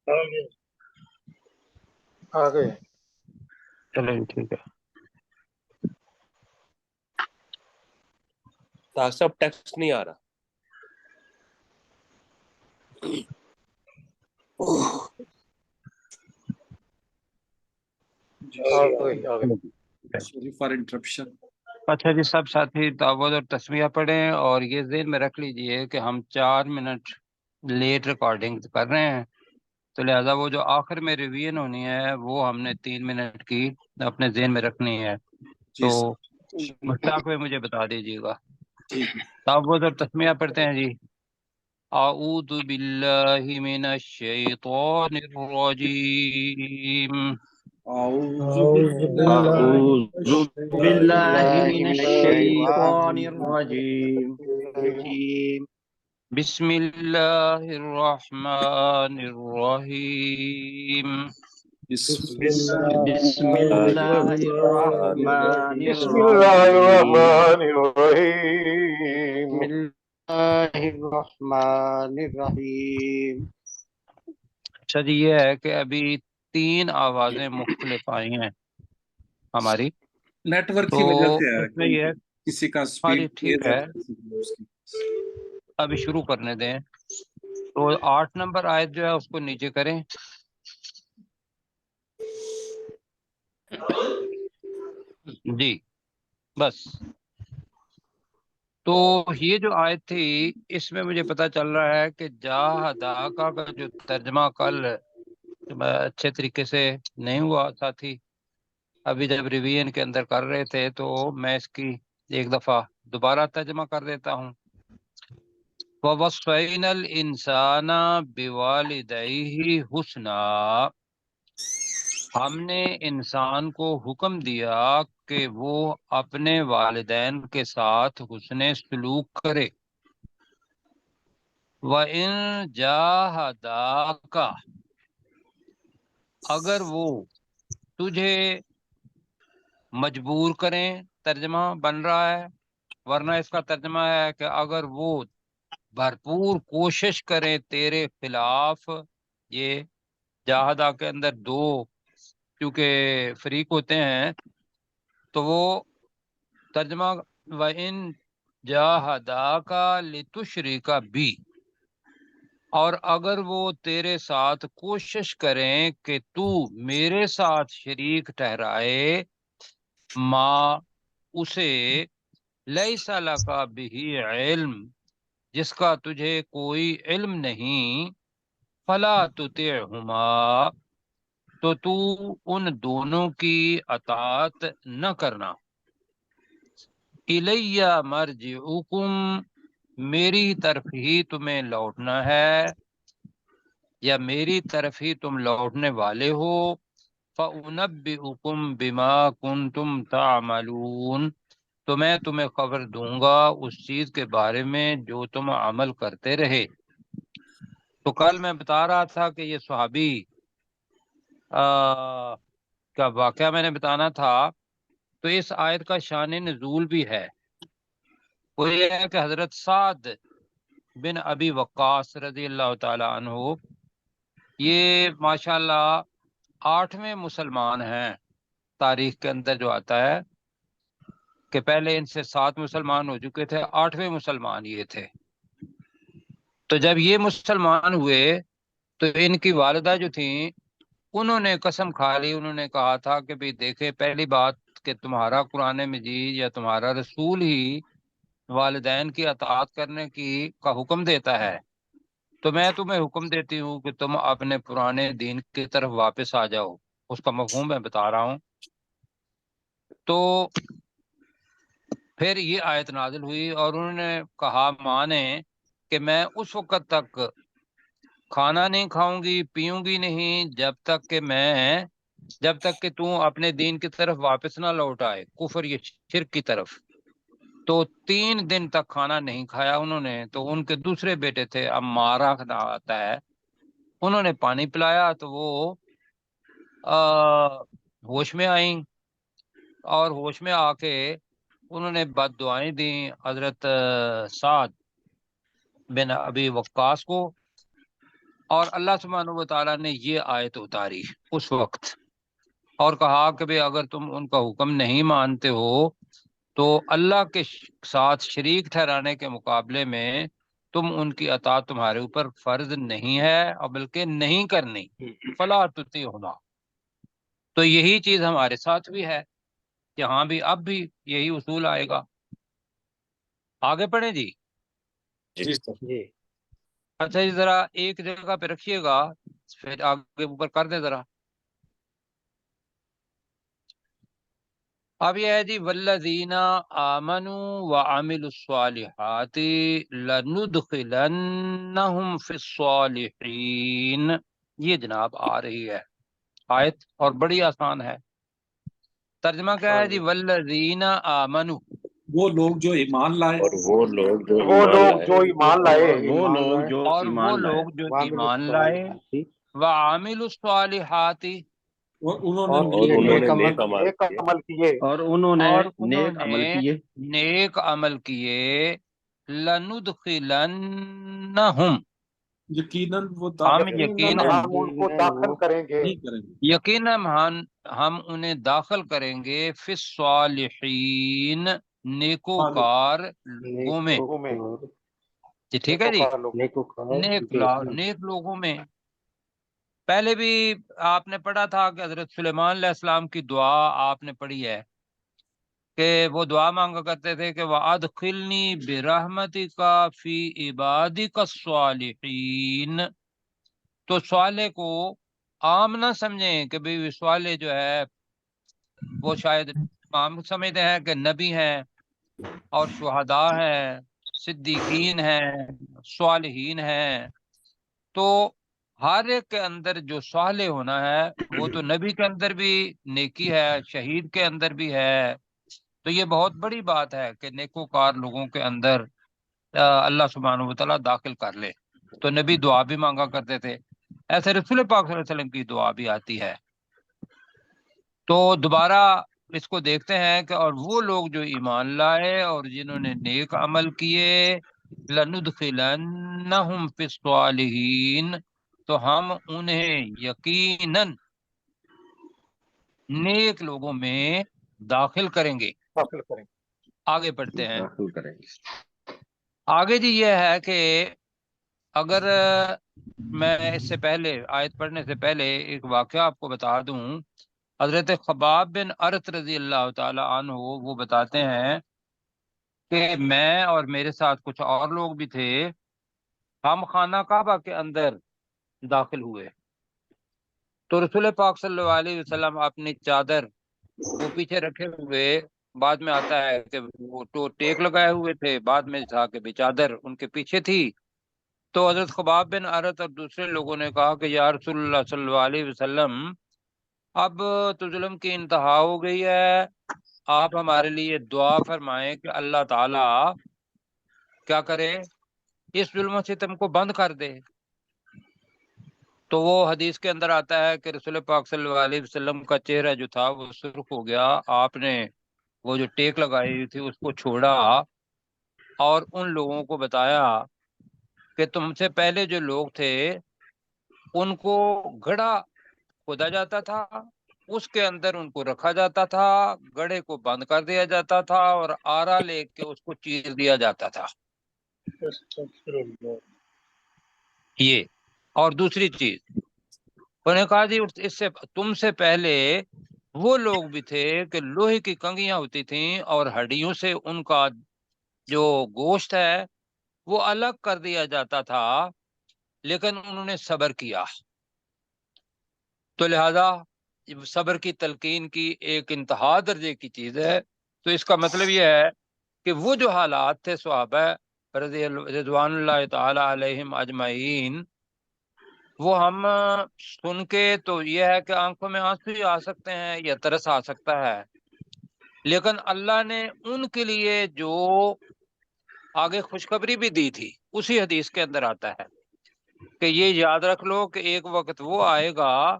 آگے آگے چلیں ٹھیک ہے. ڈاکٹر صاحب ٹیکسٹ نہیں آ رہا. آگے آگے. Sorry for interruption. اچھا جی، سب ساتھی تعوذ اور تسمیہ پڑھیں، اور یہ ذہن میں رکھ لیجئے کہ ہم 4 منٹ لیٹ ریکارڈنگ کر رہے ہیں، تو لہذا وہ جو آخر میں ریویژن ہونی ہے وہ ہم نے 3 منٹ کی اپنے ذہن میں رکھنی ہے. تو مشتاق میں مجھے بتا دیجیے گا. تعوذ اور تسمیہ پڑھتے ہیں جی. اعوذ باللہ من الشیطان الرجیم. أعوذ بالله من الشيطان الرجيم. بسم اللہ الرحمن الرحیم. بسم الله الرحمن بسم اللہ الرحيم. الرحمن الرحیم. بسم الله الرحمن الرحيم. اچھا جی، یہ ہے کہ ابھی 3 آوازیں مختلف آئی ہیں ہماری، نیٹ ورک تو کی وجہ سے ہے، اس میں یہ ہے. کسی کا ہاں سپیڈ جی ٹھیک ہے، تیز. ابھی شروع کرنے دیں. تو 8 نمبر آیت جو ہے اس کو نیچے کریں. جی بس. تو یہ جو آیت تھی اس میں مجھے پتا چل رہا ہے کہ جاہداکا کا جو ترجمہ کل اچھے طریقے سے نہیں ہوا ساتھی، ابھی جب ریویژن کے اندر کر رہے تھے تو میں اس کی ایک دفعہ دوبارہ ترجمہ کر دیتا ہوں. وَوَصَّيْنَا الْإِنسَانَ بِوَالِدَيْهِ حُسْنًا، ہم نے انسان کو حکم دیا کہ وہ اپنے والدین کے ساتھ حسن سلوک کرے. وَإِن جَاهَدَاكَ، اگر وہ تجھے مجبور کریں، ترجمہ بن رہا ہے، ورنہ اس کا ترجمہ ہے کہ اگر وہ بھرپور کوشش کریں تیرے خلاف. یہ جاہدہ کے اندر 2 کیونکہ فریق ہوتے ہیں، تو وہ ترجمہ وَإِن جَاهَدَاكَ لِتُشْرِكَ بِي، اور اگر وہ تیرے ساتھ کوشش کریں کہ تو میرے ساتھ شریک ٹھہرائے، ما اسے، لیس لک بہ علم، جس کا تجھے کوئی علم نہیں، فلا تطعہما، تو ان دونوں کی اطاعت نہ کرنا. الیہ مرجعکم، میری طرف ہی تمہیں لوٹنا ہے، یا میری طرف ہی تم لوٹنے والے ہو. فَأُنَبِّئُكُم بِمَا كُنتُمْ تَعْمَلُونَ، تو میں تمہیں خبر دوں گا اس چیز کے بارے میں جو تم عمل کرتے رہے. تو کل میں بتا رہا تھا کہ یہ صحابی کا واقعہ میں نے بتانا تھا، تو اس آیت کا شان نزول بھی ہے. وہ یہ ہے کہ حضرت سعد بن ابی وقاص رضی اللہ تعالی عنہ، یہ ماشاءاللہ 8ویں مسلمان ہیں. تاریخ کے اندر جو آتا ہے کہ پہلے ان سے 7 مسلمان ہو چکے تھے، 8ویں مسلمان یہ تھے. تو جب یہ مسلمان ہوئے تو ان کی والدہ جو تھیں انہوں نے قسم کھا لی، انہوں نے کہا تھا کہ بھئی دیکھیں، پہلی بات کہ تمہارا قرآن مجید یا تمہارا رسول ہی والدین کی اطاعت کرنے کا حکم دیتا ہے، تو میں تمہیں حکم دیتی ہوں کہ تم اپنے پرانے دین کی طرف واپس آ جاؤ. اس کا مفہوم میں بتا رہا ہوں. تو پھر یہ آیت نازل ہوئی اور انہوں نے کہا ماں نے کہ میں اس وقت تک کھانا نہیں کھاؤں گی، پیوں گی نہیں، جب تک کہ تم اپنے دین کی طرف واپس نہ لوٹ آئے، کفر یہ شرک کی طرف. تو 3 دن تک کھانا نہیں کھایا انہوں نے. تو ان کے دوسرے بیٹے تھے، عمارہ آتا ہے، انہوں نے پانی پلایا تو وہ ہوش میں آئیں، اور ہوش میں آ کے انہوں نے بد دعائیں دیں حضرت سعد بن ابی وقاص کو. اور اللہ سبحانہ و تعالیٰ نے یہ آیت اتاری اس وقت اور کہا کہ بھئی اگر تم ان کا حکم نہیں مانتے ہو تو اللہ کے ساتھ شریک ٹھہرانے کے مقابلے میں تم ان کی اطاعت تمہارے اوپر فرض نہیں ہے اور بلکہ نہیں کرنی، فلا تطیعہما۔ تو یہی چیز ہمارے ساتھ بھی ہے، یہاں بھی اب بھی یہی اصول آئے گا۔ آگے پڑھیں جی۔ جی سر جی اچھا جی، ذرا ایک جگہ پہ رکھیے گا، پھر آگے اوپر کر دیں ذرا۔ اب یہ ہے جی والذین آمنوا وعملوا الصالحات لندخلنہم فی الصالحین، یہ جناب آ رہی ہے آیت، اور بڑی آسان ہے۔ ترجمہ کیا ہے جی؟ والذین آمنوا، وہ لوگ جو ایمان لائے اور وہ لوگ جو وہ ایمان لوگ لائے جو ایمان لائے وہ لوگ جو اور وہ ایمان لائے لوگ جو وعملوا ایمان لائے الصالحات وعملوا الصالحات، اور انہوں اور نے اور نیک انہوں نے عمل نیک کیے عمل نیک کیے عمل کیے اور انہوں نے اور انہوں نیک عمل نے کیے نیک عمل کیے، لندخلنہم، یقیناً وہ ہم داخل یقیناً یقیناً ہم ان کو داخل کریں گے، نہیں کریں گے یقیناً ہم انہیں داخل کریں گے فی الصالحین، نیکوکار لوگوں میں۔ لوگوں میں، جی ٹھیک ہے جی، نیکوکار نیک لوگوں میں۔ پہلے بھی آپ نے پڑھا تھا کہ حضرت سلیمان علیہ السلام کی دعا آپ نے پڑھی ہے کہ وہ دعا مانگا کرتے تھے کہ وَأَدْخِلْنِي بِرَحْمَتِكَ فِي عِبَادِكَ الصَّالِحِينَ۔ تو صالح کو عام نہ سمجھیں کہ بھئی صالح جو ہے وہ شاید عام سمجھتے ہیں کہ نبی ہیں اور شہداء ہیں، صدیقین ہیں، صالحین ہیں۔ تو ہر ایک کے اندر جو صالح ہونا ہے وہ تو نبی کے اندر بھی نیکی ہے، شہید کے اندر بھی ہے۔ تو یہ بہت بڑی بات ہے کہ نیکوکار لوگوں کے اندر اللہ سبحانہ و تعالیٰ داخل کر لے۔ تو نبی دعا بھی مانگا کرتے تھے، ایسے رسول پاک صلی اللہ علیہ وسلم کی دعا بھی آتی ہے۔ تو دوبارہ اس کو دیکھتے ہیں کہ اور وہ لوگ جو ایمان لائے اور جنہوں نے نیک عمل کیے، لندخلنہم فی الصالحین، تو ہم انہیں یقیناً نیک لوگوں میں داخل کریں گے۔ داخل کریں گے۔ آگے پڑھتے ہیں۔ داخل کریں گے۔ آگے جی یہ ہے کہ اگر میں اس سے پہلے آیت پڑھنے سے پہلے ایک واقعہ آپ کو بتا دوں، حضرت خباب بن ارت رضی اللہ تعالی عنہ وہ بتاتے ہیں کہ میں اور میرے ساتھ کچھ اور لوگ بھی تھے، ہم خانہ کعبہ کے اندر داخل ہوئے تو رسول پاک صلی اللہ علیہ وسلم اپنی چادر وہ پیچھے رکھے ہوئے، بعد میں آتا ہے کہ وہ تو ٹیک لگائے ہوئے تھے، بعد میں تھا کہ چادر ان کے پیچھے تھی۔ تو حضرت خباب بن ارت اور دوسرے لوگوں نے کہا کہ یا رسول اللہ صلی اللہ علیہ وسلم، اب تو ظلم کی انتہا ہو گئی ہے، آپ ہمارے لیے دعا فرمائیں کہ اللہ تعالی کیا کرے، اس ظلم و ستم کو بند کر دے۔ تو وہ حدیث کے اندر آتا ہے کہ رسول پاک صلی اللہ علیہ وسلم کا چہرہ جو تھا وہ سرخ ہو گیا، آپ نے وہ جو ٹیک لگائی ہوئی تھی اس کو چھوڑا اور ان لوگوں کو بتایا کہ تم سے پہلے جو لوگ تھے ان کو گڑھا کھودا جاتا تھا، اس کے اندر ان کو رکھا جاتا تھا، گڑھے کو بند کر دیا جاتا تھا اور آرا لے کے اس کو چیر دیا جاتا تھا۔ یہ اور دوسری چیز انہوں نے کہا جی اس سے تم سے پہلے وہ لوگ بھی تھے کہ لوہے کی کنگیاں ہوتی تھیں اور ہڈیوں سے ان کا جو گوشت ہے وہ الگ کر دیا جاتا تھا، لیکن انہوں نے صبر کیا۔ تو لہذا صبر کی تلقین کی ایک انتہا درجے کی چیز ہے۔ تو اس کا مطلب یہ ہے کہ وہ جو حالات تھے صحابہ رضوان اللہ تعالی علیہم اجمعین، وہ ہم سن کے تو یہ ہے کہ آنکھوں میں آنسو ہی آ سکتے ہیں یا ترس آ سکتا ہے، لیکن اللہ نے ان کے لیے جو آگے خوشخبری بھی دی تھی اسی حدیث کے اندر آتا ہے کہ یہ یاد رکھ لو کہ ایک وقت وہ آئے گا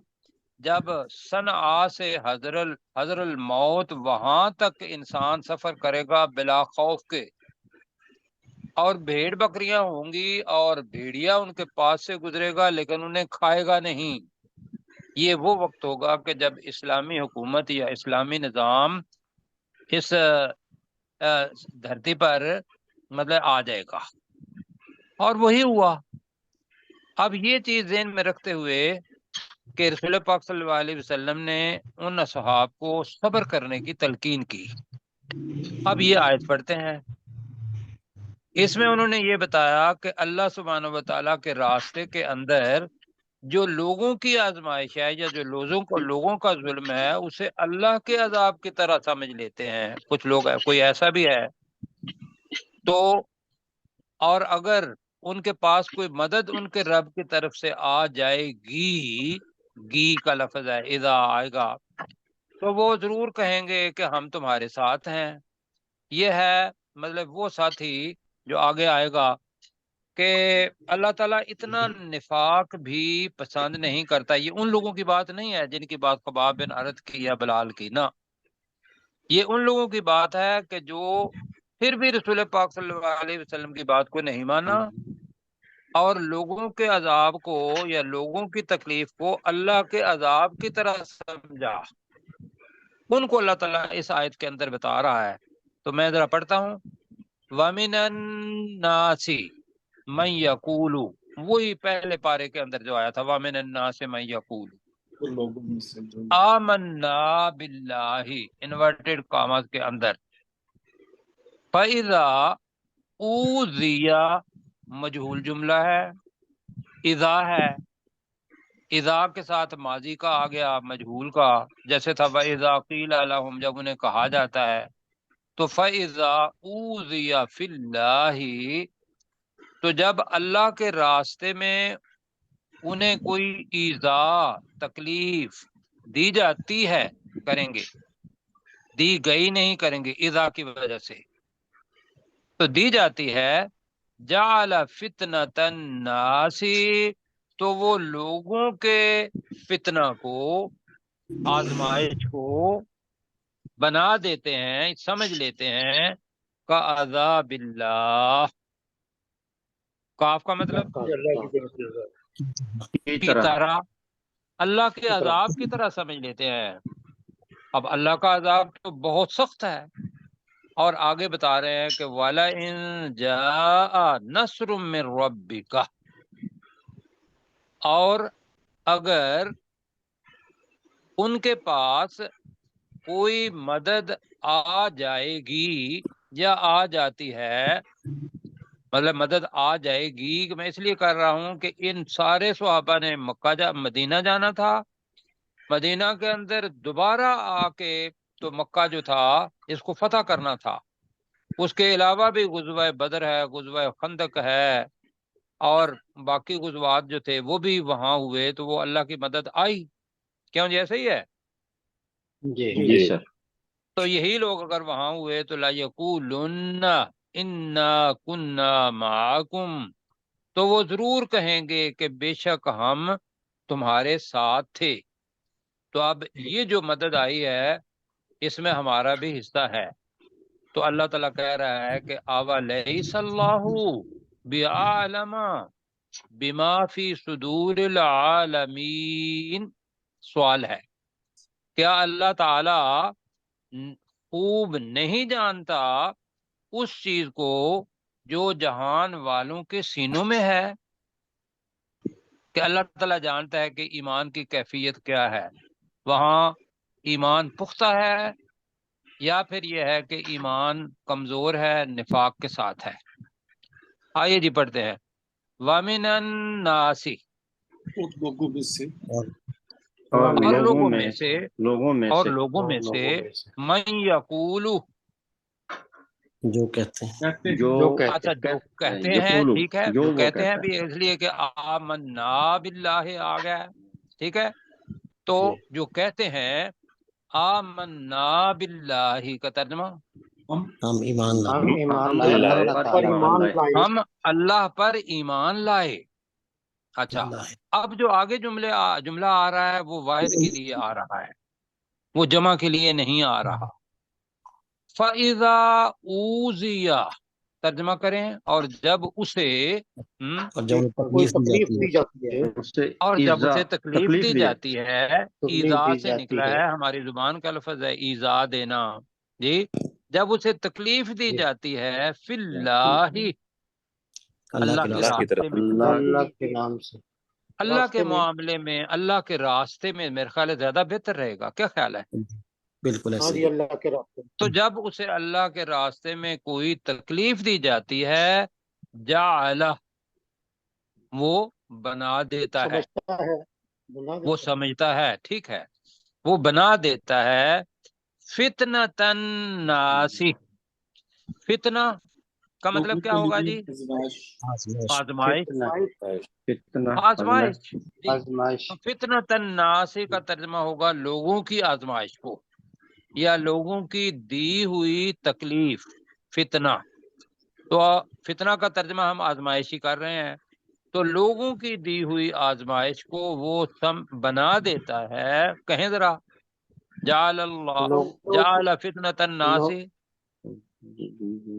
جب صنعاء سے حضر الموت وہاں تک انسان سفر کرے گا بلا خوف کے، اور بھیڑ بکریاں ہوں گی اور بھیڑیا ان کے پاس سے گزرے گا لیکن انہیں کھائے گا نہیں۔ یہ وہ وقت ہوگا کہ جب اسلامی حکومت یا اسلامی نظام اس دھرتی پر مطلب آ جائے گا، اور وہی ہوا۔ اب یہ چیز ذہن میں رکھتے ہوئے کہ رسول پاک صلی اللہ علیہ وسلم نے ان اصحاب کو صبر کرنے کی تلقین کی۔ اب یہ آیت پڑھتے ہیں، اس میں انہوں نے یہ بتایا کہ اللہ سبحانہ و تعالیٰ کے راستے کے اندر جو لوگوں کی آزمائش ہے یا جو لوگوں کا ظلم ہے اسے اللہ کے عذاب کی طرح سمجھ لیتے ہیں کچھ لوگ، کوئی ایسا بھی ہے تو، اور اگر ان کے پاس کوئی مدد ان کے رب کی طرف سے آ جائے گی کا لفظ ہے، اذا آئے گا، تو وہ ضرور کہیں گے کہ ہم تمہارے ساتھ ہیں۔ یہ ہے مطلب وہ ساتھی جو آگے آئے گا کہ اللہ تعالیٰ اتنا نفاق بھی پسند نہیں کرتا۔ یہ ان لوگوں کی بات نہیں ہے جن کی بات خباب بن ارد کی یا بلال کی، نہ، یہ ان لوگوں کی بات ہے کہ جو پھر بھی رسول پاک صلی اللہ علیہ وسلم کی بات کو نہیں مانا اور لوگوں کے عذاب کو یا لوگوں کی تکلیف کو اللہ کے عذاب کی طرح سمجھا، ان کو اللہ تعالیٰ اس آیت کے اندر بتا رہا ہے۔ تو میں ذرا پڑھتا ہوں، وَمِنَ النَّاسِ مَن يَقُولُ، وہی پہلے پارے کے اندر جو آیا تھا، وَمِنَ النَّاسِ مَن يَقُولُ وہ لوگوں میں سے جو آمنا باللہ، انورٹڈ کامز کے اندر، فَإِذَا أُوذِيَ، مجہول جملہ ہے، اذا ہے، اذا کے ساتھ ماضی کا آ گیا مجہول کا، جیسے تھا وَإِذَا قِيلَ لَهُمْ، جب انہیں کہا جاتا ہے، تو فَإِذَا أُوذِيَ فِي اللَّهِ، تو جب اللہ کے راستے میں انہیں کوئی ایذا تکلیف دی جاتی ہے، کریں گے، دی گئی نہیں کریں گے، ایذا کی وجہ سے تو دی جاتی ہے، جعل فتنۃ الناس، تو وہ لوگوں کے فتنہ کو، آزمائش کو بنا دیتے ہیں، سمجھ لیتے ہیں کا عذاب اللہ، کاف کا مطلب کی طرح، اللہ کے عذاب کی طرح سمجھ لیتے ہیں۔ اب اللہ کا عذاب تو بہت سخت ہے، اور آگے بتا رہے ہیں کہ وَلَئِن جَاءَ نَصْرٌ مِّن رَبِّكَ، اور اگر ان کے پاس کوئی مدد آ جائے گی یا آ جاتی ہے، مطلب مدد آ جائے گی، کہ میں اس لیے کر رہا ہوں کہ ان سارے صحابہ نے مدینہ جانا تھا، مدینہ کے اندر دوبارہ آ کے تو مکہ جو تھا اس کو فتح کرنا تھا، اس کے علاوہ بھی غزوہ بدر ہے، غزوہ خندق ہے، اور باقی غزوات جو تھے وہ بھی وہاں ہوئے، تو وہ اللہ کی مدد آئی، کیوں جی ایسے ہی ہے؟ جی سر، تو یہی لوگ اگر وہاں ہوئے تو لا یقولن انا کننا معکم، تو وہ ضرور کہیں گے کہ بے شک ہم تمہارے ساتھ تھے۔ تو اب یہ جو مدد آئی ہے اس میں ہمارا بھی حصہ ہے، تو اللہ تعالیٰ کہہ رہا ہے کہ اولیس اللہ بعالم بما فی صدور العالمین، سوال ہے، کیا اللہ تعالی خوب نہیں جانتا اس چیز کو جو جہان والوں کے سینوں میں ہے؟ کہ اللہ تعالیٰ جانتا ہے کہ ایمان کی کیفیت کیا ہے، وہاں ایمان پختہ ہے یا پھر یہ ہے کہ ایمان کمزور ہے، نفاق کے ساتھ ہے۔ آئیے جی پڑھتے ہیں، وَمِنَ النَّاسِ، ان لوگوں میں سے اور اور لوگوں میں سے، لوگوں میں اور سے لوگوں میں سے من یقول، جو کہتے ہیں، کہتے ہیں جو اچھا جو کہتے ہیں، یقولو، ٹھیک ہے، جو جو وہ کہتے ہیں کہتا بھی اس لیے کہ آمنا باللہ آ گیا ہے، ٹھیک ہے، تو جو کہتے ہیں آمنا باللہ کا ترجمہ ہم ایمان لائے، ہم ایمان لائے اللہ اللہ پر تعالیٰ ایمان پر۔ لائے۔ ہم اللہ پر ایمان لائے۔ اچھا، لائے۔ اب جو آگے جملہ آ رہا ہے وہ واحد کے لیے آ رہا ہے، وہ جمع کے لیے نہیں آ رہا۔ فَإِذَا أُوذِيَ، ترجمہ کریں، اور جب اسے اور جب انہیں کوئی تکلیف دی جاتی ہے اس سے اور جب ایذا اسے تکلیف دی جاتی ہے، تکلیف ایذا دی سے جاتی نکلا ہے۔ ہے، ہماری زبان کا لفظ ہے ایذا دینا جی، جب اسے تکلیف دی جاتی ہے فی اللہ، اللہ کے اللہ کے اللہ کی طرف راستے میں، اللہ کے نام سے اللہ کے معاملے میں، اللہ کے راستے میں، میرے خیال ہے زیادہ بہتر رہے گا، کیا خیال ہے؟ بالکل ہاں ایسے جی، ہی اللہ کے راستے میں۔ تو جب اسے اللہ کے راستے میں کوئی تکلیف دی جاتی ہے، جعل، وہ بنا دیتا ہے، سمجھتا ہے، بنا وہ دیتا ہے۔ سمجھتا ہے، ٹھیک ہے، وہ بنا دیتا ہے فتنۃ الناس، فتنہ کا مطلب کیا ہوگا جی؟ آزمائش آزمائش، فتنہ آزمائش جی، آزمائش فتنۃ الناس کا ترجمہ ہوگا لوگوں کی آزمائش کو، یا لوگوں کی دی ہوئی تکلیف، فتنہ۔ تو فتنہ کا ترجمہ ہم آزمائش ہی کر رہے ہیں، تو لوگوں کی دی ہوئی آزمائش کو وہ بنا دیتا ہے، کہیں ذرا، جعل اللہ، جعل فتنۃ الناس،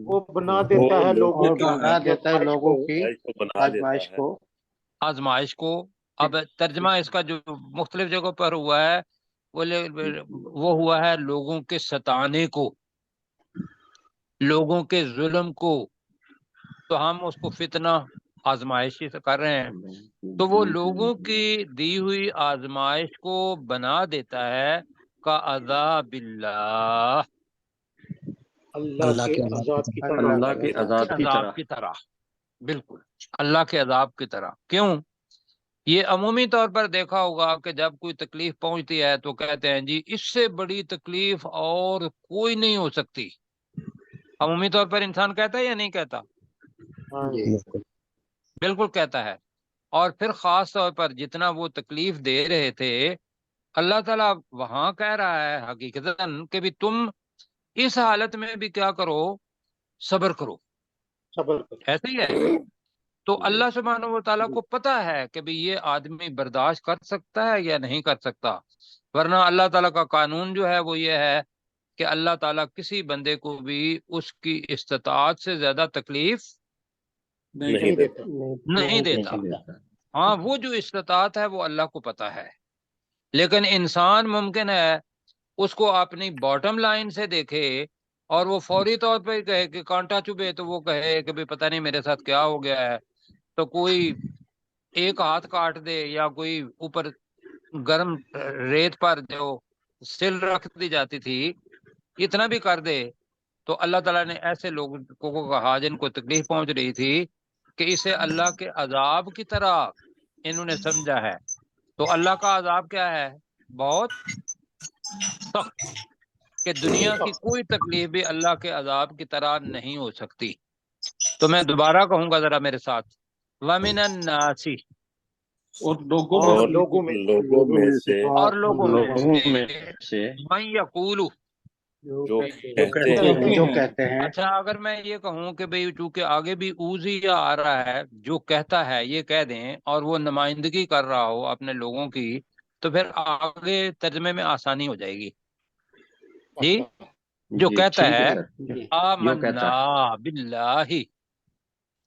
وہ بنا دیتا ہے لوگوں کی بنا دیتا ہے لوگوں کی بنا دیتا آزمائش ہے کو۔ آزمائش کو۔ اب ترجمہ اس کا جو مختلف جگہوں پر ہوا ہے، وہ ہوا ہے لوگوں کے ستانے کو، لوگوں کے ظلم کو، تو ہم اس کو فتنہ، آزمائشی سے کر رہے ہیں، تو وہ لوگوں کی دی ہوئی آزمائش کو بنا دیتا ہے کا عذاب اللہ، اللہ کے عذاب کی طرح۔ اللہ کے عذاب کی عذاب طرح۔ کی طرح، بالکل اللہ کے عذاب کی طرح۔ کیوں؟ یہ عمومی طور پر دیکھا ہوگا کہ جب کوئی تکلیف پہنچتی ہے تو کہتے ہیں جی اس سے بڑی تکلیف اور کوئی نہیں ہو سکتی، عمومی طور پر انسان کہتا ہے یا نہیں کہتا؟ ہاں جی، بالکل بالکل کہتا ہے۔ اور پھر خاص طور پر جتنا وہ تکلیف دے رہے تھے، اللہ تعالیٰ وہاں کہہ رہا ہے حقیقتاً کہ بھی تم اس حالت میں بھی کیا کرو، صبر کرو، صبر کرو۔ ایسے ہی ہے۔ تو اللہ سبحانہ و تعالیٰ کو پتا ہے کہ بھی یہ آدمی برداشت کر سکتا ہے یا نہیں کر سکتا، ورنہ اللہ تعالیٰ کا قانون جو ہے وہ یہ ہے کہ اللہ تعالیٰ کسی بندے کو بھی اس کی استطاعت سے زیادہ تکلیف نہیں دیتا۔ نہیں دیتا۔ ہاں، وہ جو استطاعت ہے وہ اللہ کو پتا ہے، لیکن انسان ممکن ہے اس کو اپنی باٹم لائن سے دیکھے اور وہ فوری طور پہ کہے کہ کانٹا چبھے تو وہ کہے کہ بھی پتہ نہیں میرے ساتھ کیا ہو گیا ہے، تو کوئی ایک ہاتھ کاٹ دے یا کوئی اوپر گرم ریت پر جو سل رکھ دی جاتی تھی اتنا بھی کر دے، تو اللہ تعالیٰ نے ایسے لوگوں کو کہا جن کو تکلیف پہنچ رہی تھی کہ اسے اللہ کے عذاب کی طرح انہوں نے سمجھا ہے، تو اللہ کا عذاب کیا ہے؟ بہت سخت، کہ دنیا کی کوئی تکلیف بھی اللہ کے عذاب کی طرح نہیں ہو سکتی۔ تو میں دوبارہ کہوں گا ذرا میرے ساتھ، وَمِنَ النَّاسِ، اور لوگوں اور میں لوگوں میں لوگوں میں سے اور لوگوں میں سے من یقول، جو کہتے ہیں جو کہتے ہیں اچھا اگر میں یہ کہوں کہ بھئی چونکہ آگے بھی اوزیا آ رہا ہے، جو کہتا ہے یہ کہہ دیں، اور وہ نمائندگی کر رہا ہو اپنے لوگوں کی، تو پھر آگے ترجمے میں آسانی ہو جائے گی جی۔ جو جی کہتا ٹھیک ہے سر، جو کہتا آمنا باللہ،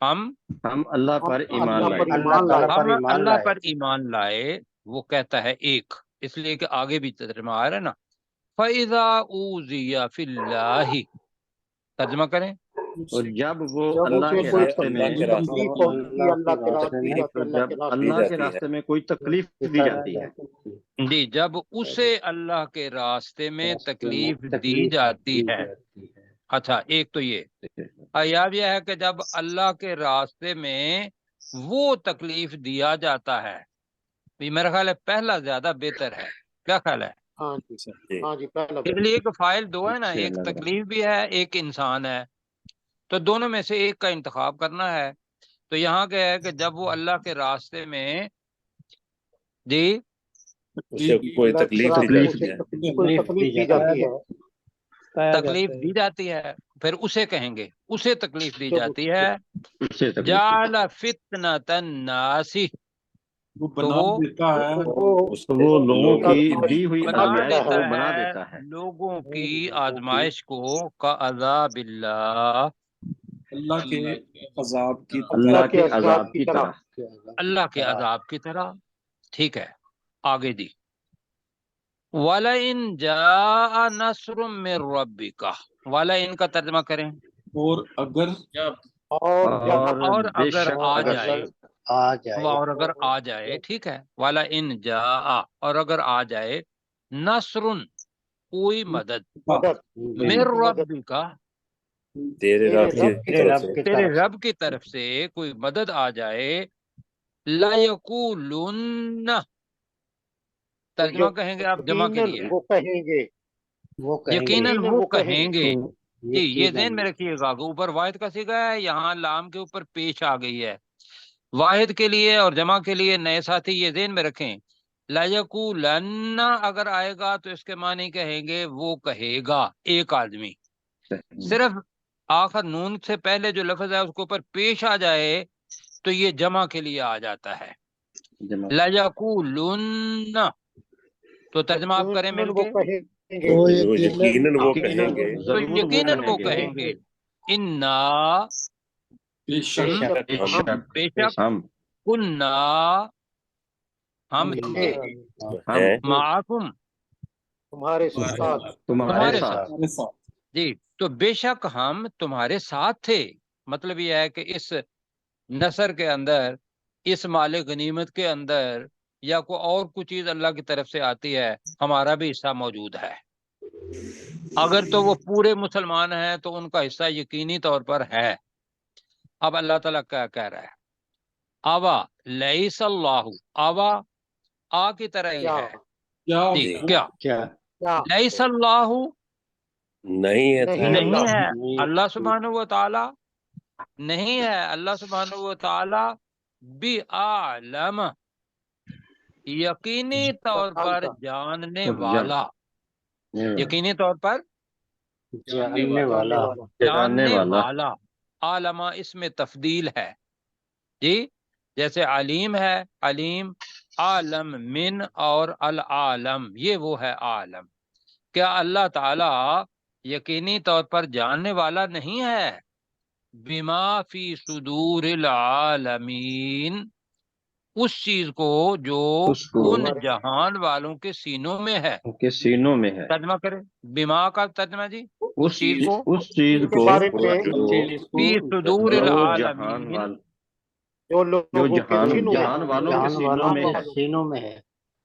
ہم ہم اللہ پر ایمان اللہ پر لائے، ایمان لائے۔ ہم اللہ پر ایمان لائے، وہ کہتا ہے ایک، اس لیے کہ آگے بھی ترجمہ آ رہا ہے نا، فَإِذَا أُوذِيَ فِي اللَّهِ، ترجمہ کریں، اور جب وہ جب اللہ اسے کے کوئی راستے میں، اللہ کے راستے تکلیف پہنچتی ہے اللہ کے راستے میں، جب اللہ کے راستے میں کوئی تکلیف دی جاتی ہے، جی جب اسے اللہ کے راستے میں تکلیف دی جاتی ہے۔ اچھا ایک تو یہ یاد یہ ہے کہ جب اللہ کے راستے میں وہ تکلیف دیا جاتا ہے، یہ میرا خیال ہے پہلا زیادہ بہتر ہے، کیا خیال ہے؟ ہاں جی، ہاں جی، پہلا اس لیے کہ فائل دو ہے نا، اچھا ایک لگ رہا ہے۔ تکلیف بھی ہے ایک انسان ہے، تو دونوں میں سے ایک کا انتخاب کرنا ہے۔ تو یہاں کیا ہے کہ جب وہ اللہ کے راستے میں جی اسے کوئی تکلیف دی جاتی ہے، کوئی تکلیف دی جاتی ہے، تکلیف دی جاتی ہے، پھر اسے کہیں گے اسے تکلیف دی جاتی ہے، اس سے تکلیف جعل فتنۃ الناس، وہ تو بنا وہ دیتا ہے تو وہ لوگوں کی دی ہوئی بنا آزمائش دیتا کو بنا ہے دیتا ہے، لوگوں کی آزمائش کو کا عذاب اللہ، اللہ کے عذاب کی اللہ کے عذاب کی طرح اللہ کے عذاب کی طرح. ٹھیک ہے, آگے دی. وَلَئِن جَاءَ نَصْرٌ مِّن رَّبِّكَ, وَلَئِن کا ترجمہ کریں. اور اگر اور اگر آ جائے, آ جائے اور اگر آ جائے, ٹھیک ہے. وَلَئِن جَاءَ, اور اگر آ جائے, نَصْرٌ, کوئی مدد, مِّن رَّبِّكَ, تیرے رب کی طرف سے, تیرے رب کی طرف سے کوئی مدد آ جائے, لَيَقُولُنَّ, ترجمہ کہیں گے آپ جمع کے لیے, وہ کہیں گے یقیناً وہ کہیں گے. جی, یہ یقیناً ذہن میں رکھیے گا کہ اوپر واحد کا صیغہ ہے, یہاں لام کے اوپر پیش آ گئی ہے. واحد کے لیے اور جمع کے لیے نئے ساتھی یہ ذہن میں رکھیں. لَيَقُولَنَّ اگر آئے گا تو اس کے معنی کہیں گے وہ کہے گا, ایک آدمی. صرف آخر نون سے پہلے جو لفظ ہے اس کے اوپر پیش آ جائے تو یہ جمع کے لیے آ جاتا ہے. لَيَقُولُنَّ, تو ترجمہ آپ کریں مل کے. یقیناً وہ کہیں گے, تو یقیناً وہ کہیں گے, انا, بے شک بے شک, کننا, ہم تھے, ہیں معاکم, تمہارے ساتھ تمہارے ساتھ. ہمارے ساتھ. جی, تو بے شک ہم تمہارے ساتھ تھے. مطلب یہ ہے کہ اس نصر کے اندر, اس مال غنیمت کے اندر, یا کوئی اور کچھ چیز اللہ کی طرف سے آتی ہے, ہمارا بھی حصہ موجود ہے. اگر تو وہ پورے مسلمان ہیں تو ان کا حصہ یقینی طور پر ہے. اب اللہ تعالیٰ کیا کہہ رہا ہے, آوا لیس اللہ, آوا آ کی طرح ہی ہے. جی, کیا لیس اللہ, نہیں ہے, نہیں ہے اللہ سبحانہ و تعالی, نہیں ہے اللہ سبحانہ و تعالی بعالم, یقینی طور پر جاننے والا, یقینی طور پر جاننے والا. عالمہ اس میں تفضیل ہے. جی, جیسے علیم ہے, علیم, عالم من اور العالم, یہ وہ ہے عالم. کیا اللہ تعالی یقینی طور پر جاننے والا نہیں ہے؟ بما فی صدور العالمین, اس چیز کو جو ان جہان والوں کے سینوں میں ہے. سینوں میں ہے. ترجمہ کریں, بما کا ترجمہ جی, اس چیز کو اس چیز کو فی صدور العالمین, جو جہان والوں کے سینوں میں ہے.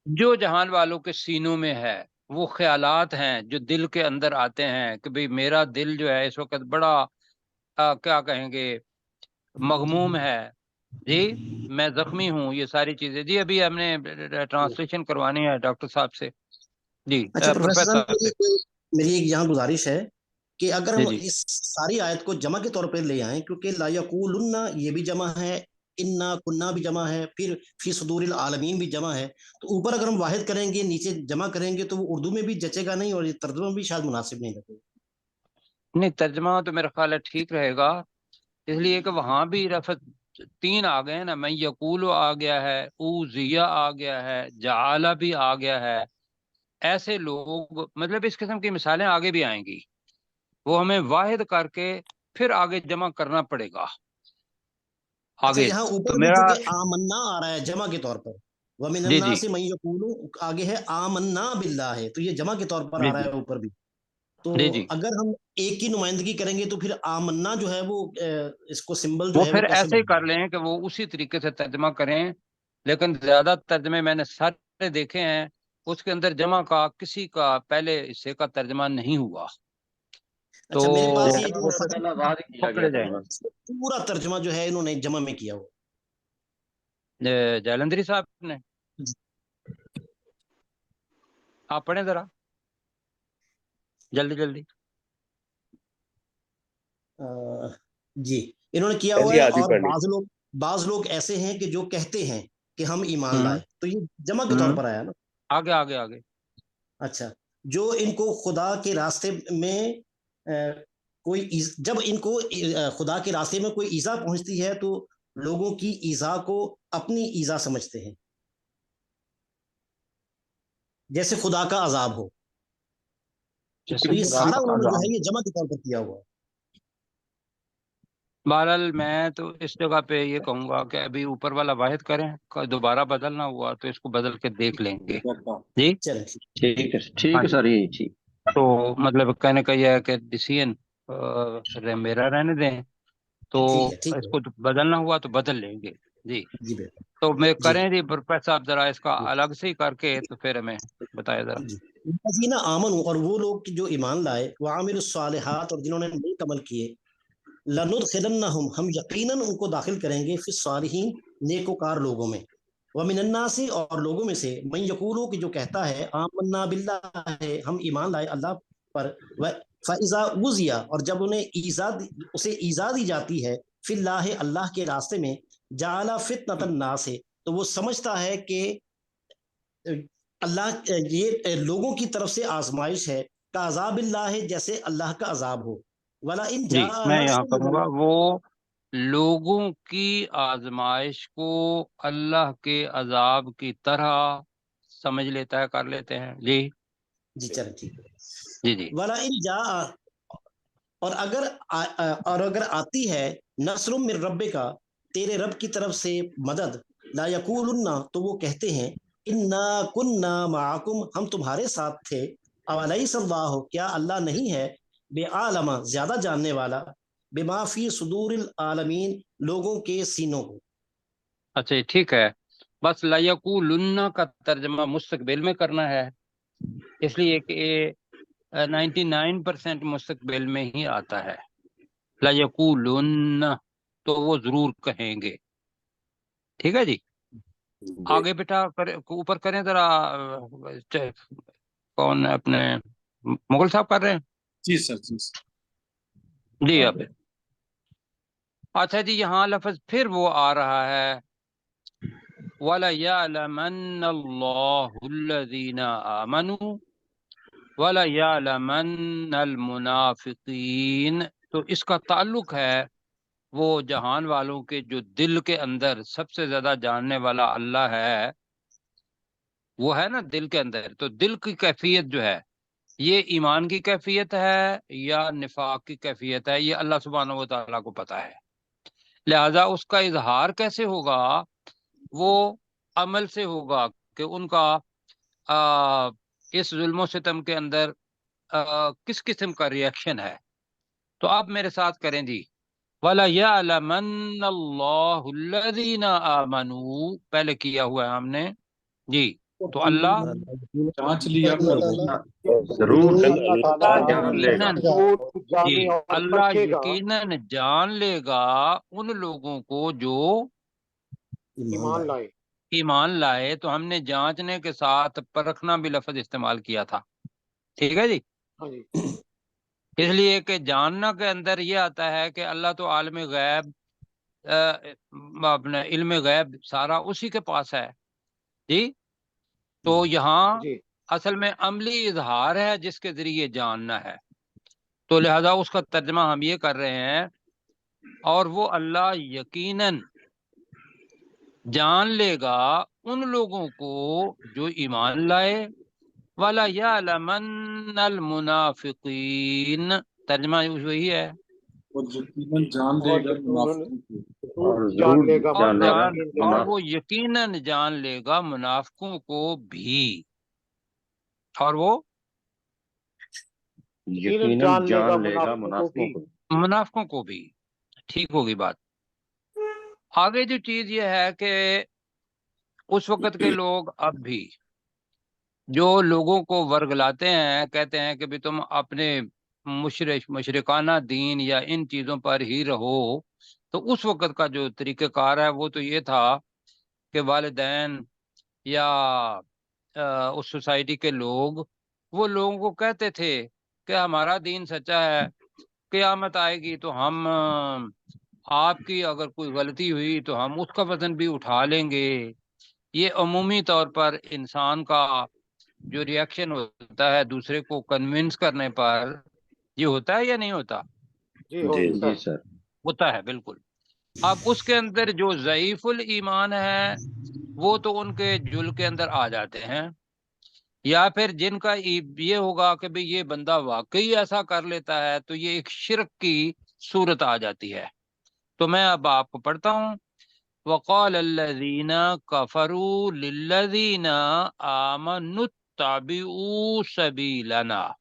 جو جہان والوں کے سینوں میں ہے. وہ خیالات ہیں جو دل کے اندر آتے ہیں کہ بھئی میرا دل جو ہے اس وقت بڑا کیا کہیں گے, مغموم ہے, جی میں زخمی ہوں, یہ ساری چیزیں. جی ابھی ہم نے ٹرانسلیشن کروانی ہے ڈاکٹر صاحب سے. جی اچھا پروفیسر صاحب سے. میری ایک یہاں گزارش ہے کہ اگر ہم اس ساری آیت کو جمع کے طور پہ لے آئیں, کیونکہ لا یقولن یہ بھی جمع ہے, انا کننا بھی جمع ہے, پھر فی صدور العالمین بھی جمع ہے, تو اوپر اگر ہم واحد کریں گے نیچے جمع کریں گے تو وہ اردو میں بھی جچے گا نہیں, اور یہ ترجمہ بھی شاید مناسب نہیں لگے گا. نہیں, ترجمہ تو میرا خیال ہے ٹھیک رہے گا, اس لیے کہ وہاں بھی رفت 3 آ گئے نا, میں یقول آ گیا ہے, اوزیہ آ گیا ہے, جعالہ بھی آ گیا ہے. ایسے لوگ, مطلب اس قسم کی مثالیں آگے بھی آئیں گی, وہ ہمیں واحد کر کے پھر آگے جمع کرنا پڑے گا. اچھا, آگے یہاں اوپر تو بھی میرا چونکہ آمنا آ رہا ہے جمع کے طور پر, وَمِنَ جی النَّاسِ مَن يَقُولُ, آگے ہے آمنا باللہ ہے, تو یہ جمع کے طور پر جی آ رہا ہے اوپر بھی. تو جی جی, اگر ہم ایک کی نمائندگی کریں گے تو پھر آمنا جو ہے وہ اس کو سمبل جو وہ ہے پھر وہ کیسے ایسے ہی کر لیں کہ وہ اسی طریقے سے ترجمہ کریں. لیکن زیادہ ترجمے میں نے سارے دیکھے ہیں, اس کے اندر جمع کا کسی کا پہلے حصے کا ترجمہ نہیں ہوا. تو اچھا, میرے پاس وہ پکڑے جائیں. پورا ترجمہ جو ہے انہوں نے جمع میں کیا ہوا. جالندری صاحب نے, آپ پڑھیں ذرا جلدی جلدی. جی, انہوں نے کیا ہوا ہے. اور بعض لوگ ایسے ہیں کہ جو کہتے ہیں کہ ہم ایمان لائے, تو یہ جمع کے طور پر آیا نا. آگے آگے آگے. اچھا, جو ان کو خدا کے راستے میں کوئی, جب ان کو خدا کے راستے میں کوئی ایذا پہنچتی ہے تو لوگوں کی ایذا کو اپنی ایذا سمجھتے ہیں, جیسے خدا کا عذاب ہو. تو یہ سارا انہوں نے جو ہے یہ جمع کے طور پر کیا ہوا. بہرحال میں تو اس جگہ پہ یہ کہوں گا کہ ابھی اوپر والا واحد کریں، دوبارہ بدلنا ہوا تو اس کو بدل کے دیکھ لیں گے. جی چلیں ٹھیک ہے ہاں جی. سر، یہ ٹھیک. تو مطلب کہنے کا یہ ہے کہ ڈیسیژن میرا رہنے دیں، تو ٹھیک اس ہے کو بدلنا ہوا تو بدل لیں گے. جی جی بالکل تو میں جی کریں جی پروفیسر صاحب ذرا اس کا جی الگ سے ہی کر کے تو پھر ہمیں بتایا ذرا. جی الذین آمنوا، اور وہ لوگ جو ایمان لائے، وعاملوا الصالحات، اور جنہوں نے نیک عمل کیے، لندخلنہم، ہم یقیناً ان کو داخل کریں گے، فی الصالحین، نیکوکار لوگوں میں، ومن الناس، اور لوگوں میں سے، من یقولو، کہ جو کہتا ہے، آمنا باللہ، ہم ایمان لائے اللہ پر، فاذا اوذی، اور جب انہیں اسے ایذا دی جاتی ہے، فی اللہ، اللہ کے راستے میں، جعل فتنۃ الناس، تو وہ سمجھتا ہے کہ اللہ یہ لوگوں کی طرف سے آزمائش ہے، کا عذاب اللہ، جیسے اللہ کا عذاب ہو، ولا ان جی جاء میں یہاں نصر کروں گا، وہ لوگوں کی آزمائش کو اللہ کے عذاب کی طرح سمجھ لیتا ہے، کر لیتے ہیں. جی جی چلیں ٹھیک ہے. جی جی ولا ان جاء، اور اگر آتی ہے، نصر من رب کا، تیرے رب کی طرف سے مدد، لا یقولن، تو وہ کہتے ہیں، انا کننا معکم، ہم تمہارے ساتھ تھے، اولیس اللہ، کیا اللہ نہیں ہے، بے عالم، زیادہ جاننے والا، بما فی صدور العالمین، لوگوں کے سینوں کو. اچھا ٹھیک ہے. بس لیقولن کا ترجمہ مستقبل میں کرنا ہے، اس لیے کہ 99% مستقبل میں ہی آتا ہے. لیقولن، تو وہ ضرور کہیں گے. ٹھیک ہے جی. آگے بیٹا اوپر کریں ذرا. کون اپنے مغل صاحب کر رہے ہیں؟ جی سر، جی سر. جی آپ. اچھا جی، یہاں لفظ پھر وہ آ رہا ہے، وَلَيَعْلَمَنَّ اللَّهُ الَّذِينَ آمَنُوا وَلَيَعْلَمَنَّ الْمُنَافِقِينَ. تو اس کا تعلق ہے وہ جہان والوں کے جو دل کے اندر سب سے زیادہ جاننے والا اللہ ہے، وہ ہے نا دل کے اندر. تو دل کی کیفیت جو ہے، یہ ایمان کی کیفیت ہے یا نفاق کی کیفیت ہے، یہ اللہ سبحانہ و تعالیٰ کو پتہ ہے. لہذا اس کا اظہار کیسے ہوگا؟ وہ عمل سے ہوگا کہ ان کا اس ظلم و ستم کے اندر کس قسم کا ریئیکشن ہے. تو آپ میرے ساتھ کریں جی، وَلَيَعْلَمَنَّ اللَّهُ الَّذِينَ آمَنُوا، پہلے کیا ہوا ہے ہم نے جی. تو اللہ جانچ لیا ضرور اللہ تعالیٰ جان لے گا. یقیناً جانے جی اور اللہ پرکھے گا، یقیناً جان لے گا ان لوگوں کو جو ایمان لائے. ایمان لائے. تو ہم نے جانچنے کے ساتھ پرکھنا بھی لفظ استعمال کیا تھا. ٹھیک ہے جی. ہاں جی. اس لیے کہ جاننا کے اندر یہ آتا ہے کہ اللہ تو عالم غیب، اپنا علم غیب سارا اسی کے پاس ہے. جی تو یہاں جی اصل میں عملی اظہار ہے جس کے ذریعے جاننا ہے. تو لہذا اس کا ترجمہ ہم یہ کر رہے ہیں، اور وہ اللہ یقیناً جان لے گا ان لوگوں کو جو ایمان لائے، وَلَيَعْلَمَنَّ الْمُنَافِقِينَ، ترجمہ وہی ہے، اور یقیناً جان لے گا منافقوں کو. اور جان ضرور لے گا جان لے گا منافقین کے اور بارے وہ یقیناً جان لے گا منافقوں کو بھی، اور وہ یقیناً جان لے گا منافقوں کو. منافقوں کو بھی. ٹھیک ہوگی بات. آگے جو چیز یہ ہے کہ اس وقت کے لوگ اب بھی جو لوگوں کو ورگلاتے ہیں، کہتے ہیں کہ بھی تم اپنے مشرکانہ دین یا ان چیزوں پر ہی رہو. تو اس وقت کا جو طریقہ کار ہے وہ تو یہ تھا کہ والدین یا اس سوسائٹی کے لوگ وہ لوگوں کو کہتے تھے کہ ہمارا دین سچا ہے، قیامت آئے گی تو ہم آپ کی اگر کوئی غلطی ہوئی تو ہم اس کا وزن بھی اٹھا لیں گے. یہ عمومی طور پر انسان کا جو ریئیکشن ہوتا ہے دوسرے کو کنونس کرنے پر، یہ ہوتا ہے یا نہیں ہوتا؟ جی جی ہوتا جی ہے. سر. ہوتا ہے بالکل. اب اس کے اندر جو ضعیف الایمان ہے وہ تو ان کے جل کے اندر آ جاتے ہیں، یا پھر جن کا یہ ہوگا کہ بھئی یہ بندہ واقعی ایسا کر لیتا ہے تو یہ ایک شرک کی صورت آ جاتی ہے. تو میں اب آپ کو پڑھتا ہوں. وقال الذین کفروا للذین آمنوا اتبعوا سبیلنا.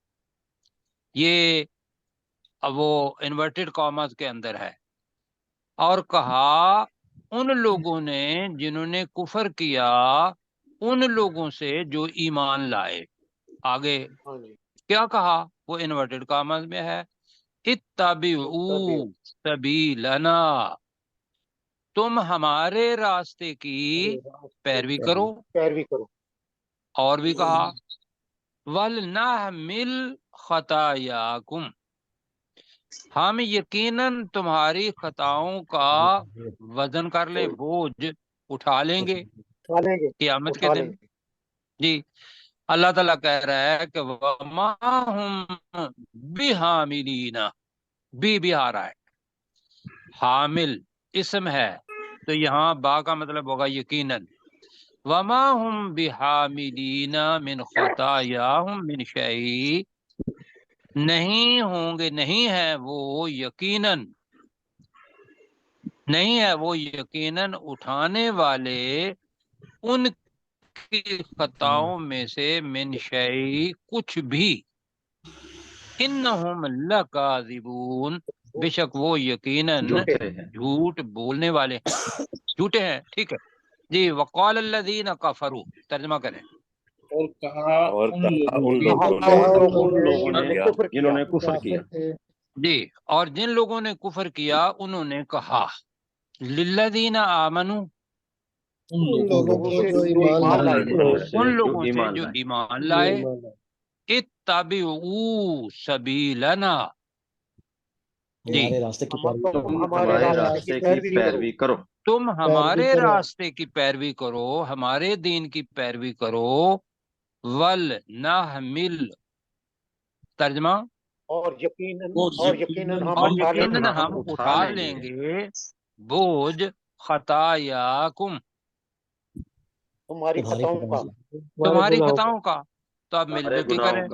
یہ وہ انورٹڈ کاماز کے اندر ہے. اور کہا ان لوگوں نے جنہوں نے کفر کیا ان لوگوں سے جو ایمان لائے. آگے کیا کہا؟ وہ انورٹڈ کاماز میں ہے. اتبعوا سبیلنا، تم ہمارے راستے کی پیروی کرو. اور بھی کہا وَلْنَحْمِلْ خَطَايَاكُمْ، ہم یقیناً تمہاری خطاؤں کا وزن کر لیں، بوجھ اٹھا لیں گے قیامت کے دن. جی اللہ تعالیٰ کہہ رہا ہے کہ وَمَا هُمْ بِحَامِلِينَ، بھی آ رہا ہے، حامل اسم ہے تو یہاں با کا مطلب ہوگا یقیناً. وَمَا هُمْ بِحَامِلِينَ مِنْ خَطَايَاهُمْ مِنْ شَيْءٍ، نہیں ہوں گے، نہیں ہے وہ یقیناً، نہیں ہے وہ یقیناً اٹھانے والے ان کی خطاؤں میں سے من شیء کچھ بھی. انہم لکاذبون، بے شک وہ یقیناً جھوٹ بولنے والے ہیں، جھوٹے ہیں. ٹھیک ہے جی. وقال الذین کفروا، ترجمہ کریں. اور کہا ان لوگوں نے جنہوں نے کفر کیا. جی اور جن لوگوں نے کفر کیا انہوں نے کہا للذین آمنوا، ان لوگوں کو جو ایمان لائے، ان لوگوں سے جو ایمان لائے، اتبعوا سبیلنا، جی ہمارے راستے کی ہمارے راستے کی پیروی کرو. تم ہمارے راستے کی پیروی کرو، ہمارے دین کی پیروی کرو. وَلْنَحْمِلْ، ترجمہ اور یقیناً ہم اٹھا لیں گے بوجھ خطایاکم، تمہاری خطاؤں کا. تو اب مل جل کے کریں.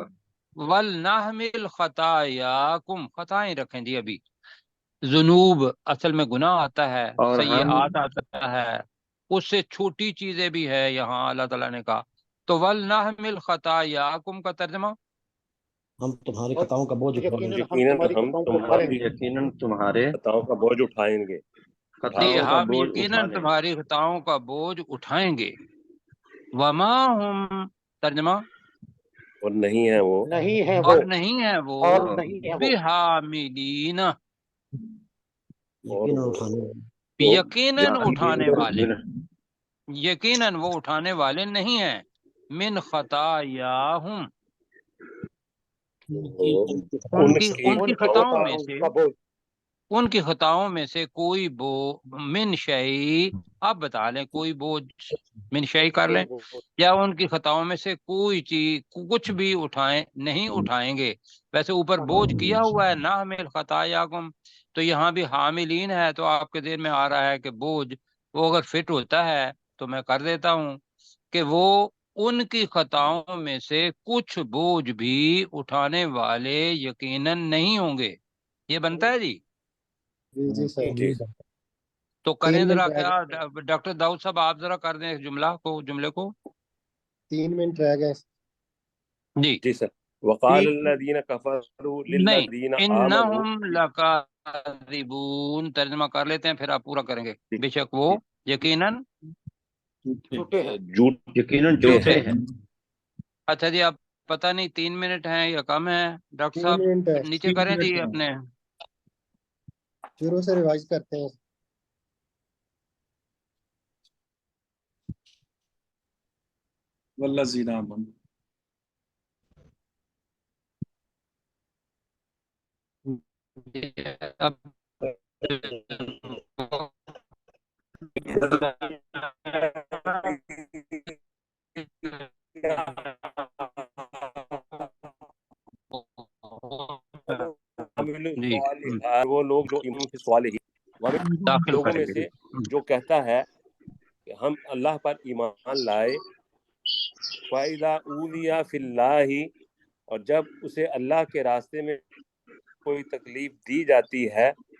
وَلْنَحْمِلْ خَطَايَاكُمْ، خطائیں رکھیں جی. ابھی ذنوب اصل میں گناہ آتا ہے، سیئات آتا ہے، اس سے چھوٹی چیزیں بھی ہے یہاں اللہ تعالیٰ نے کہا. تو وَلْنَحْمِلْ خَطَايَاكُمْ کا ترجمہ ہم تمہاری خطاؤں کا بوجھ اٹھائیں گے. یقیناً تمہارے خطاؤں کا بوجھ اٹھائیں گے. ہم یقیناً تمہاری خطاؤں کا بوجھ اٹھائیں گے. وما ہم، ترجمہ اور نہیں ہے وہ اور نہیں ہے وہ بحاملین، یقیناً اٹھانے والے، یقیناً وہ اٹھانے والے نہیں ہیں. من خطایاہم، ان کی خطاؤں میں سے، ان کی خطاؤں میں سے کوئی من شیء، آپ بتا لیں کوئی بوجھ، من شیء کر لیں، یا ان کی خطاؤں میں سے کوئی چیز کچھ بھی اٹھائیں، نہیں اٹھائیں گے. ویسے اوپر بوجھ کیا ہوا ہے نحمل خطایاکم، تو یہاں بھی حاملین ہے، تو آپ کے ذہن میں آ رہا ہے کہ بوجھ وہ اگر فٹ ہوتا ہے تو میں کر دیتا ہوں کہ وہ ان کی خطاؤں میں سے کچھ بوجھ بھی اٹھانے والے یقیناً نہیں ہوں گے. یہ بنتا ہے جی. تو کریں ذرا، کیا ڈاکٹر داؤد صاحب آپ ذرا کر دیں اس جملے کو 3 منٹ رہ گئے. جی سر. وقال الذین کفروا للذین آمنوا، انہم لکاذبون، ترجمہ کر لیتے ہیں پھر آپ پورا کریں گے. بے شک وہ یقیناً جھوٹے ہیں. اچھا جی. آپ پتہ نہیں 3 منٹ ہیں یا کم ہے، ڈاکٹر صاحب نیچے کریں جی اپنے. شروع سے ریوائز کرتے ہیں. والذین آمنوا، جی وہ لوگ جو ایمان کے صالحین لوگوں میں سے جو کہتا ہے کہ ہم اللہ پر ایمان لائے، فَإِذَا أُوذِيَ فِي اللَّهِ، اور جب اسے اللہ کے راستے میں کوئی تکلیف دی جاتی ہے،